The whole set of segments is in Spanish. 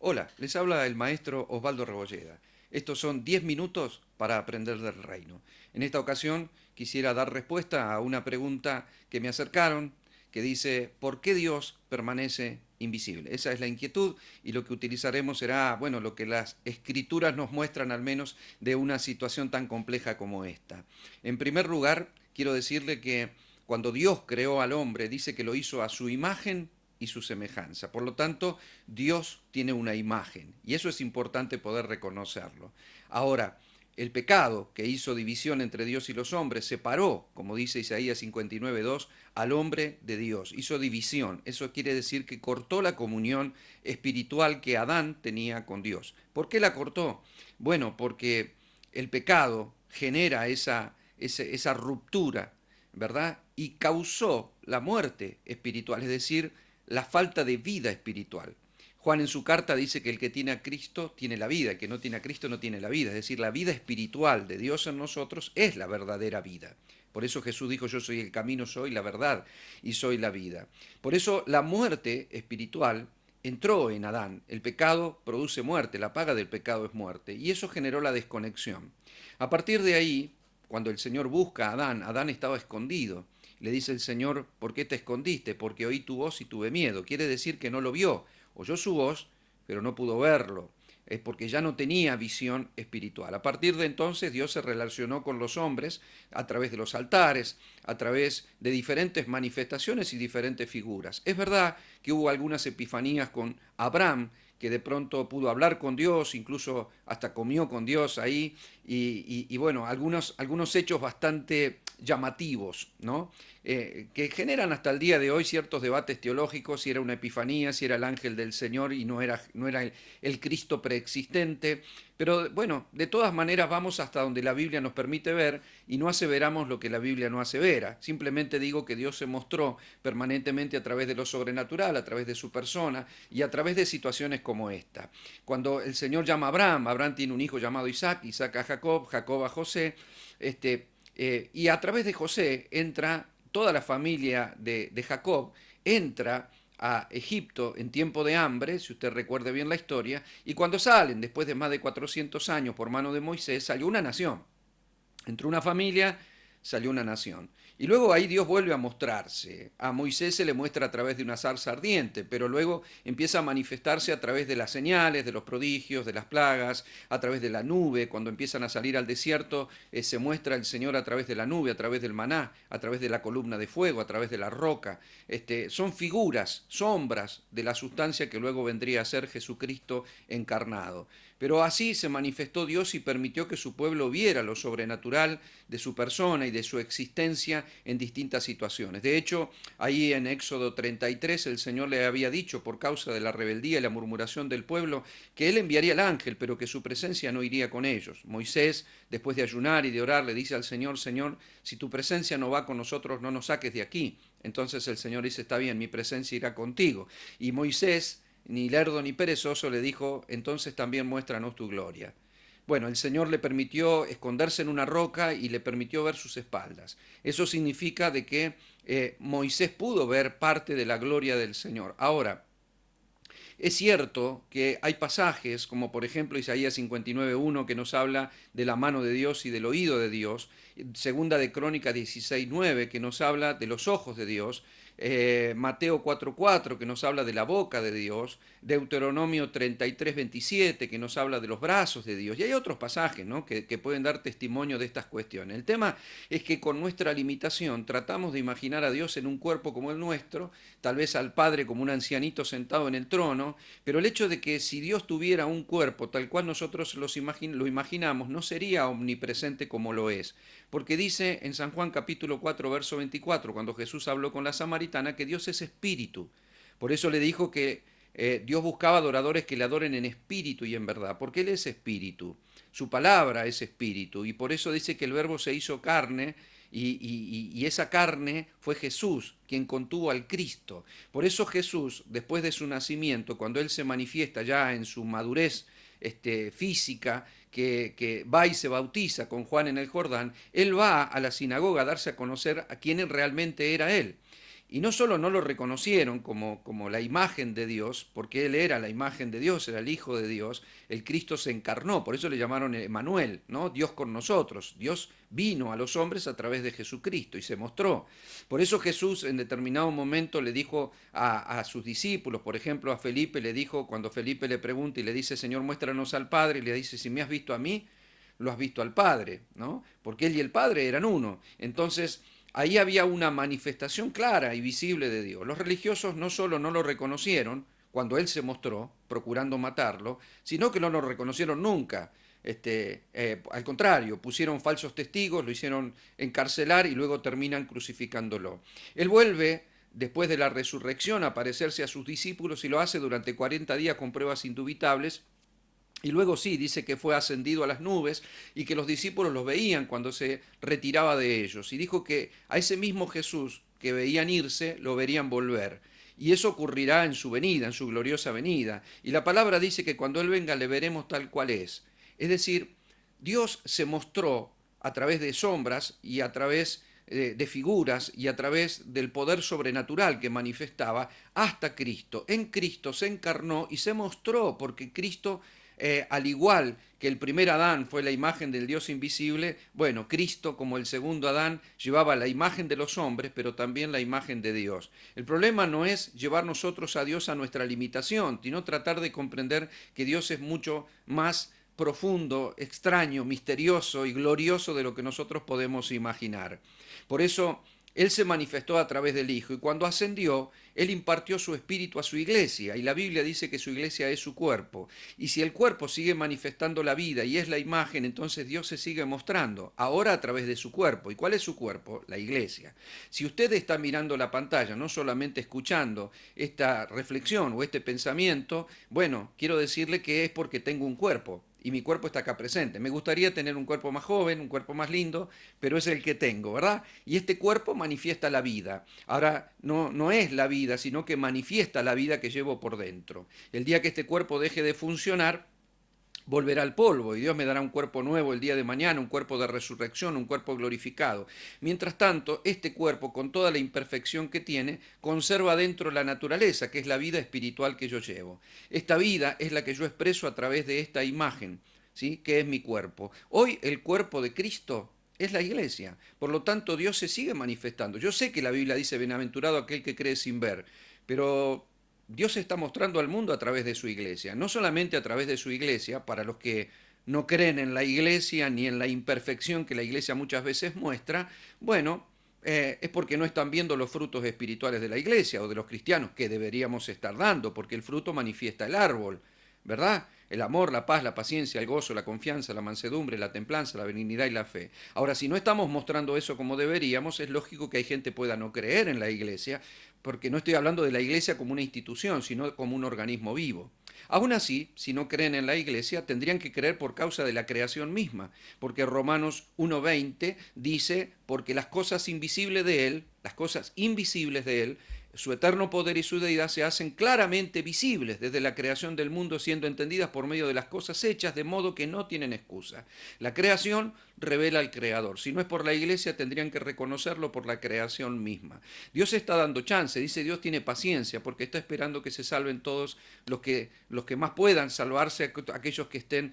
Hola, les habla el maestro Osvaldo Rebolleda. Estos son 10 minutos para aprender del reino. En esta ocasión quisiera dar respuesta a una pregunta que me acercaron que dice, ¿por qué Dios permanece invisible? Esa es la inquietud y lo que utilizaremos será, bueno, lo que las escrituras nos muestran al menos de una situación tan compleja como esta. En primer lugar, quiero decirle que cuando Dios creó al hombre, dice que lo hizo a su imagen y su semejanza. Por lo tanto, Dios tiene una imagen y eso es importante poder reconocerlo. Ahora, el pecado que hizo división entre Dios y los hombres separó, como dice Isaías 59:2, al hombre de Dios, hizo división. Eso quiere decir que cortó la comunión espiritual que Adán tenía con Dios. ¿Por qué la cortó? Bueno, porque el pecado genera esa ruptura, ¿verdad? Y causó la muerte espiritual, es decir, la falta de vida espiritual. Juan en su carta dice que el que tiene a Cristo tiene la vida, el que no tiene a Cristo no tiene la vida, es decir, la vida espiritual de Dios en nosotros es la verdadera vida. Por eso Jesús dijo, yo soy el camino, soy la verdad y soy la vida. Por eso la muerte espiritual entró en Adán. El pecado produce muerte, la paga del pecado es muerte. Y eso generó la desconexión. A partir de ahí, cuando el Señor busca a Adán, Adán estaba escondido. Le dice el Señor, ¿por qué te escondiste? Porque oí tu voz y tuve miedo. Quiere decir que no lo vio. Oyó su voz, pero no pudo verlo. Es porque ya no tenía visión espiritual. A partir de entonces Dios se relacionó con los hombres a través de los altares, a través de diferentes manifestaciones y diferentes figuras. Es verdad que hubo algunas epifanías con Abraham, que de pronto pudo hablar con Dios, incluso hasta comió con Dios ahí, y bueno, algunos hechos bastante llamativos, ¿no? Que generan hasta el día de hoy ciertos debates teológicos, si era una epifanía, si era el ángel del Señor y no era el Cristo preexistente. Pero bueno, de todas maneras vamos hasta donde la Biblia nos permite ver y no aseveramos lo que la Biblia no asevera. Simplemente digo que Dios se mostró permanentemente a través de lo sobrenatural, a través de su persona y a través de situaciones como esta. Cuando el Señor llama a Abraham, Abraham tiene un hijo llamado Isaac, Isaac a Jacob, Jacob a José, y a través de José entra toda la familia de Jacob, entra a Egipto en tiempo de hambre, si usted recuerda bien la historia, y cuando salen, después de más de 400 años por mano de Moisés, salió una nación. Entró una familia, salió una nación. Y luego ahí Dios vuelve a mostrarse. A Moisés se le muestra a través de una zarza ardiente, pero luego empieza a manifestarse a través de las señales, de los prodigios, de las plagas, a través de la nube. Cuando empiezan a salir al desierto, se muestra el Señor a través de la nube, a través del maná, a través de la columna de fuego, a través de la roca. Son figuras, sombras de la sustancia que luego vendría a ser Jesucristo encarnado. Pero así se manifestó Dios y permitió que su pueblo viera lo sobrenatural de su persona y de su existencia en distintas situaciones. De hecho, ahí en Éxodo 33 el Señor le había dicho, por causa de la rebeldía y la murmuración del pueblo, que Él enviaría al ángel, pero que su presencia no iría con ellos. Moisés, después de ayunar y de orar, le dice al Señor, Señor, si tu presencia no va con nosotros, no nos saques de aquí. Entonces el Señor dice, está bien, mi presencia irá contigo. Y Moisés, ni lerdo ni perezoso, le dijo, entonces también muéstranos tu gloria. Bueno, el Señor le permitió esconderse en una roca y le permitió ver sus espaldas. Eso significa de que Moisés pudo ver parte de la gloria del Señor. Ahora, es cierto que hay pasajes, como por ejemplo Isaías 59:1, que nos habla de la mano de Dios y del oído de Dios, segunda de Crónicas 16:9, que nos habla de los ojos de Dios, Mateo 4:4, que nos habla de la boca de Dios, Deuteronomio 33:27, que nos habla de los brazos de Dios, y hay otros pasajes, ¿no?, que pueden dar testimonio de estas cuestiones. El tema es que con nuestra limitación tratamos de imaginar a Dios en un cuerpo como el nuestro, tal vez al Padre como un ancianito sentado en el trono, pero el hecho de que si Dios tuviera un cuerpo tal cual nosotros lo imaginamos, no sería omnipresente como lo es. Porque dice en San Juan capítulo 4, verso 24, cuando Jesús habló con la samaritana, que Dios es espíritu. Por eso le dijo que Dios buscaba adoradores que le adoren en espíritu y en verdad, porque Él es espíritu. Su palabra es espíritu, y por eso dice que el verbo se hizo carne, y esa carne fue Jesús, quien contuvo al Cristo. Por eso Jesús, después de su nacimiento, cuando Él se manifiesta ya en su madurez física, que va y se bautiza con Juan en el Jordán, Él va a la sinagoga a darse a conocer a quién realmente era Él. Y no solo no lo reconocieron como la imagen de Dios, porque Él era la imagen de Dios, era el Hijo de Dios, el Cristo se encarnó, por eso le llamaron Emmanuel, ¿no? Dios con nosotros. Dios vino a los hombres a través de Jesucristo y se mostró. Por eso Jesús en determinado momento le dijo a sus discípulos, por ejemplo a Felipe le dijo, cuando Felipe le pregunta y le dice, Señor, muéstranos al Padre, y le dice, si me has visto a mí, lo has visto al Padre, ¿no? Porque Él y el Padre eran uno. Entonces, ahí había una manifestación clara y visible de Dios. Los religiosos no solo no lo reconocieron cuando Él se mostró, procurando matarlo, sino que no lo reconocieron nunca. Al contrario, pusieron falsos testigos, lo hicieron encarcelar y luego terminan crucificándolo. Él vuelve después de la resurrección a aparecerse a sus discípulos y lo hace durante 40 días con pruebas indubitables. Y luego sí, dice que fue ascendido a las nubes y que los discípulos los veían cuando se retiraba de ellos. Y dijo que a ese mismo Jesús que veían irse, lo verían volver. Y eso ocurrirá en su venida, en su gloriosa venida. Y la palabra dice que cuando Él venga le veremos tal cual es. Es decir, Dios se mostró a través de sombras y a través de figuras y a través del poder sobrenatural que manifestaba hasta Cristo. En Cristo se encarnó y se mostró porque Cristo al igual que el primer Adán fue la imagen del Dios invisible, bueno, Cristo como el segundo Adán llevaba la imagen de los hombres, pero también la imagen de Dios. El problema no es llevar nosotros a Dios a nuestra limitación, sino tratar de comprender que Dios es mucho más profundo, extraño, misterioso y glorioso de lo que nosotros podemos imaginar. Por eso Él se manifestó a través del Hijo y cuando ascendió, Él impartió su espíritu a su iglesia y la Biblia dice que su iglesia es su cuerpo. Y si el cuerpo sigue manifestando la vida y es la imagen, entonces Dios se sigue mostrando, ahora a través de su cuerpo. ¿Y cuál es su cuerpo? La iglesia. Si usted está mirando la pantalla, no solamente escuchando esta reflexión o este pensamiento, bueno, quiero decirle que es porque tengo un cuerpo. Y mi cuerpo está acá presente. Me gustaría tener un cuerpo más joven, un cuerpo más lindo, pero es el que tengo, ¿verdad? Y este cuerpo manifiesta la vida. Ahora, no es la vida, sino que manifiesta la vida que llevo por dentro. El día que este cuerpo deje de funcionar, volverá al polvo y Dios me dará un cuerpo nuevo el día de mañana, un cuerpo de resurrección, un cuerpo glorificado. Mientras tanto, este cuerpo, con toda la imperfección que tiene, conserva dentro la naturaleza, que es la vida espiritual que yo llevo. Esta vida es la que yo expreso a través de esta imagen, ¿sí? Que es mi cuerpo. Hoy el cuerpo de Cristo es la iglesia. Por lo tanto, Dios se sigue manifestando. Yo sé que la Biblia dice, bienaventurado aquel que cree sin ver, pero Dios se está mostrando al mundo a través de su iglesia, no solamente a través de su iglesia, para los que no creen en la iglesia ni en la imperfección que la iglesia muchas veces muestra, bueno, es porque no están viendo los frutos espirituales de la iglesia o de los cristianos que deberíamos estar dando, porque el fruto manifiesta el árbol, ¿verdad? El amor, la paz, la paciencia, el gozo, la confianza, la mansedumbre, la templanza, la benignidad y la fe. Ahora, si no estamos mostrando eso como deberíamos, es lógico que hay gente pueda no creer en la iglesia, porque no estoy hablando de la iglesia como una institución, sino como un organismo vivo. Aún así, si no creen en la iglesia, tendrían que creer por causa de la creación misma, porque Romanos 1:20 dice, porque las cosas invisibles de Él, las cosas invisibles de Él, su eterno poder y su deidad se hacen claramente visibles desde la creación del mundo, siendo entendidas por medio de las cosas hechas, de modo que no tienen excusa. La creación revela al Creador. Si no es por la iglesia, tendrían que reconocerlo por la creación misma. Dios está dando chance, dice Dios tiene paciencia, porque está esperando que se salven todos los que más puedan salvarse, aquellos que estén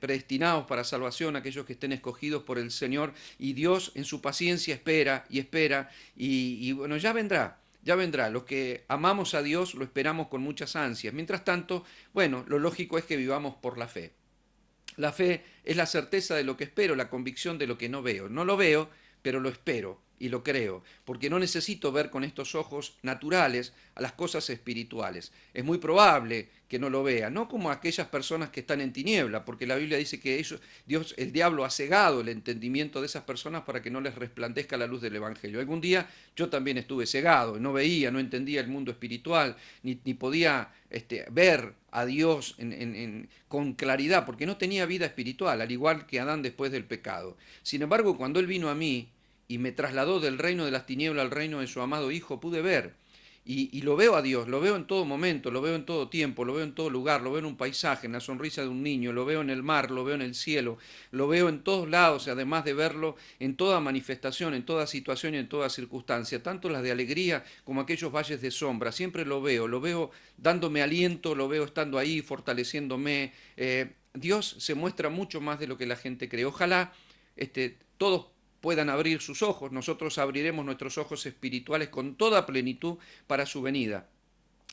predestinados para salvación, aquellos que estén escogidos por el Señor, y Dios en su paciencia espera y espera, y bueno, ya vendrá. Ya vendrá, los que amamos a Dios lo esperamos con muchas ansias. Mientras tanto, bueno, lo lógico es que vivamos por la fe. La fe es la certeza de lo que espero, la convicción de lo que no veo. No lo veo, pero lo espero y lo creo, porque no necesito ver con estos ojos naturales a las cosas espirituales. Es muy probable que no lo vea, no como aquellas personas que están en tiniebla, porque la Biblia dice que Dios, el diablo ha cegado el entendimiento de esas personas para que no les resplandezca la luz del Evangelio. Algún día yo también estuve cegado, no veía, no entendía el mundo espiritual, ni podía ver a Dios con claridad, porque no tenía vida espiritual, al igual que Adán después del pecado. Sin embargo, cuando Él vino a mí y me trasladó del reino de las tinieblas al reino de su amado Hijo, pude ver. Y lo veo a Dios, lo veo en todo momento, lo veo en todo tiempo, lo veo en todo lugar, lo veo en un paisaje, en la sonrisa de un niño, lo veo en el mar, lo veo en el cielo, lo veo en todos lados, además de verlo en toda manifestación, en toda situación y en toda circunstancia, tanto las de alegría como aquellos valles de sombra. Siempre lo veo dándome aliento, lo veo estando ahí, fortaleciéndome. Dios se muestra mucho más de lo que la gente cree. Ojalá todos puedan abrir sus ojos, nosotros abriremos nuestros ojos espirituales con toda plenitud para su venida.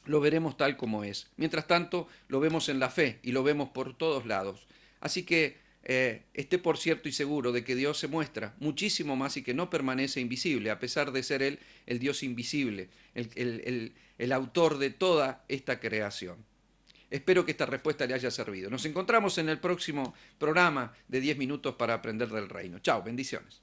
Lo veremos tal como es. Mientras tanto, lo vemos en la fe y lo vemos por todos lados. Así que esté por cierto y seguro de que Dios se muestra muchísimo más y que no permanece invisible, a pesar de ser Él el Dios invisible, el autor de toda esta creación. Espero que esta respuesta le haya servido. Nos encontramos en el próximo programa de 10 minutos para aprender del reino. Chao, bendiciones.